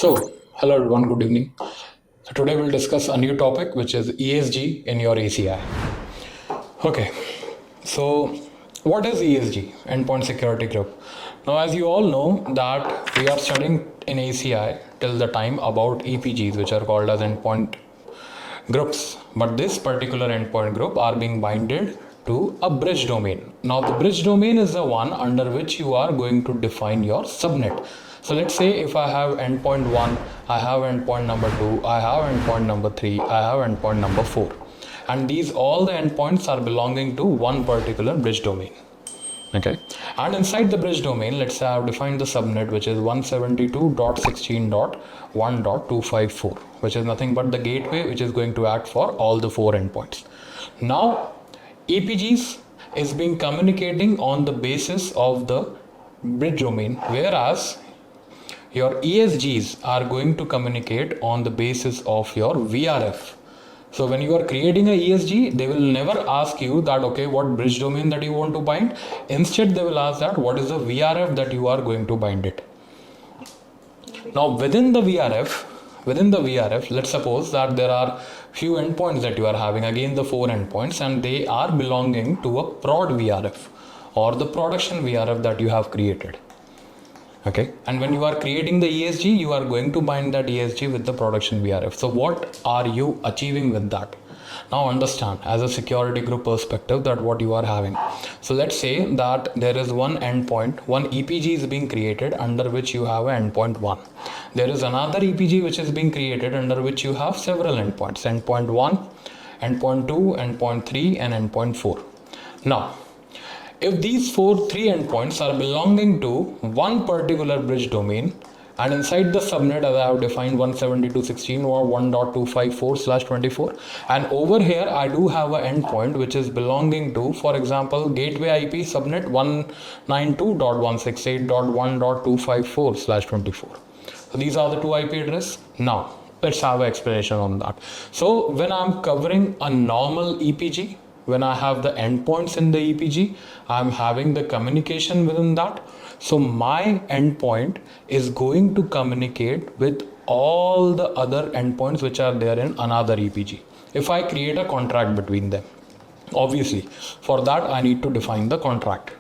Hello everyone, good evening. Today we'll discuss a new topic which is ESG in your ACI. Okay, so what is ESG? Endpoint Security Group. Now, as you all know that we are studying in ACI till the time about EPGs, which are called as endpoint groups, but this particular endpoint group are being binded to a bridge domain. Now the bridge domain is the one under which you are going to define your subnet. So let's say if I have endpoint 1, I have endpoint number 2, I have endpoint number 3, I have endpoint number 4, and these all the endpoints are belonging to one particular bridge domain. Okay, and inside the bridge domain, let's say I've defined the subnet, which is 172.16.1.254, which is nothing but the gateway which is going to act for all the 4 endpoints. Now EPGs is being communicating on the basis of the bridge domain, whereas your ESGs are going to communicate on the basis of your VRF. So when you are creating a ESG, they will never ask you that, okay, what bridge domain that you want to bind. Instead, they will ask that what is the VRF that you are going to bind it. Now within the VRF, let's suppose that there are few endpoints that you are having, again the 4 endpoints, and they are belonging to a prod VRF or the production VRF that you have created. Okay, and when you are creating the ESG, you are going to bind that ESG with the production VRF. So what are you achieving with that? Now understand, as a security group perspective, that what you are having. So let's say that there is one endpoint, one EPG is being created under which you have an endpoint 1. There is another EPG which is being created under which you have several endpoints, endpoint 1, endpoint 2, endpoint 3 and endpoint 4. Now if these 3 endpoints are belonging to one particular bridge domain, and inside the subnet as I have defined 172.16 or 1.254/24, and over here I do have an endpoint which is belonging to, for example, gateway IP subnet 192.168.1.254/24. So these are the 2 IP addresses. Now let's have an explanation on that. So when I'm covering a normal EPG, when I have the endpoints in the EPG, I'm having the communication within that. So my endpoint is going to communicate with all the other endpoints which are there in another EPG. If I create a contract between them, obviously for that I need to define the contract.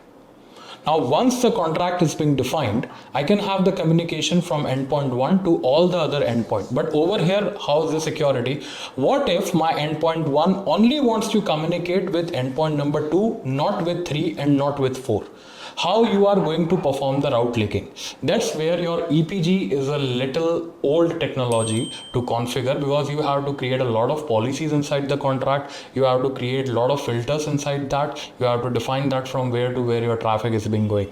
Now once the contract is being defined, I can have the communication from endpoint 1 to all the other endpoint. But over here, how is the security? What if my endpoint 1 only wants to communicate with endpoint number 2, not with 3 and not with 4? How you are going to perform the route leaking? That's where your EPG is a little old technology to configure, because you have to create a lot of policies inside the contract. You have to create a lot of filters inside that. You have to define that from where to where your traffic is being going.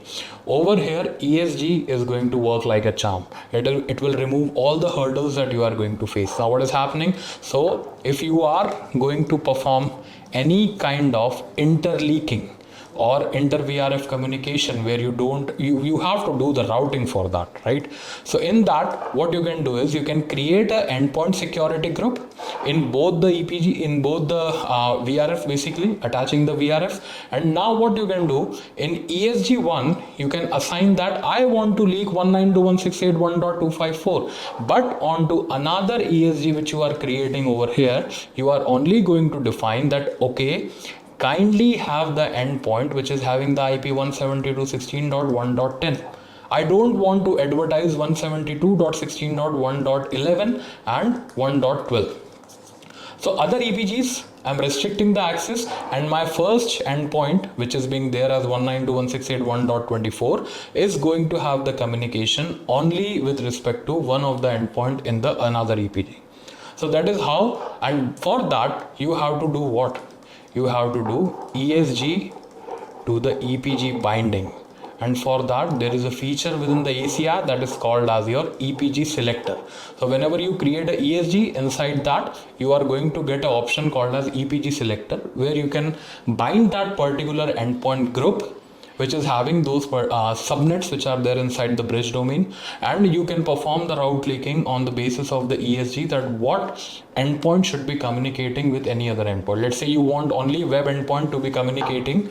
Over here, ESG is going to work like a charm. It will remove all the hurdles that you are going to face. Now what is happening? So if you are going to perform any kind of interleaking or inter VRF communication where you have to do the routing for that, right? So in that, what you can do is you can create a endpoint security group in both the EPG, in both the VRF, basically attaching the VRF. And now what you can do in ESG1, you can assign that I want to leak 192.168.1.254, but onto another ESG which you are creating over here, you are only going to define that, okay, kindly have the endpoint which is having the IP 172.16.1.10. I don't want to advertise 172.16.1.11 and 1.12. So other EPGs, I'm restricting the access, and my first endpoint, which is being there as 192.168.1.24, is going to have the communication only with respect to one of the endpoint in the another EPG. So that is how, and for that you have to do what? You have to do ESG to the EPG binding, and for that there is a feature within the ACI that is called as your EPG selector. So whenever you create a ESG, inside that you are going to get an option called as EPG selector, where you can bind that particular endpoint group which is having those subnets which are there inside the bridge domain, and you can perform the route leaking on the basis of the ESG, that what endpoint should be communicating with any other endpoint. Let's say you want only web endpoint to be communicating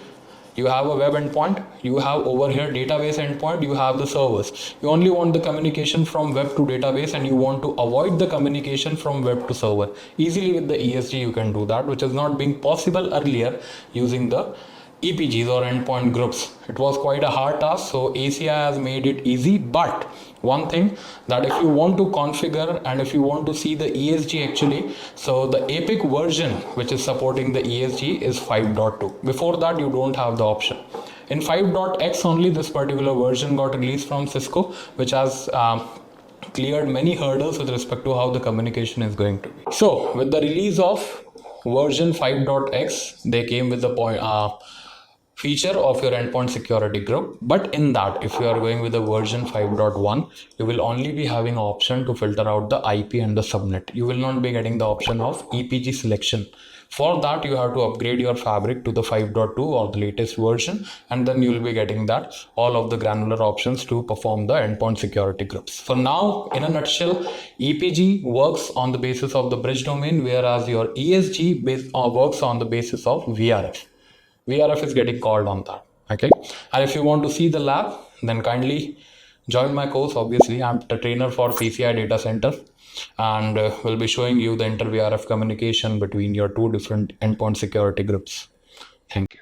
You have a web endpoint, you have over here database endpoint, you have the servers. You only want the communication from web to database, and you want to avoid the communication from web to server. Easily with the ESG you can do that, which is not being possible earlier using the EPGs or endpoint groups. It was quite a hard task, so ACI has made it easy. But one thing, that if you want to configure and if you want to see the ESG actually, so the epic version which is supporting the ESG is 5.2. Before that you don't have the option. In 5.x only this particular version got released from Cisco, which has cleared many hurdles with respect to how the communication is going to be. So with the release of version 5.x, they came with the feature of your endpoint security group. But in that, if you are going with the version 5.1, you will only be having an option to filter out the IP and the subnet. You will not be getting the option of EPG selection. For that, you have to upgrade your fabric to the 5.2 or the latest version, and then you will be getting that all of the granular options to perform the endpoint security groups. For now, in a nutshell, EPG works on the basis of the bridge domain, whereas your ESG works on the basis of VRF. VRF is getting called on that. Okay, and if you want to see the lab, then kindly join my course. Obviously, I'm the trainer for CCI data center, and we'll be showing you the inter VRF communication between your two different endpoint security groups. Thank you.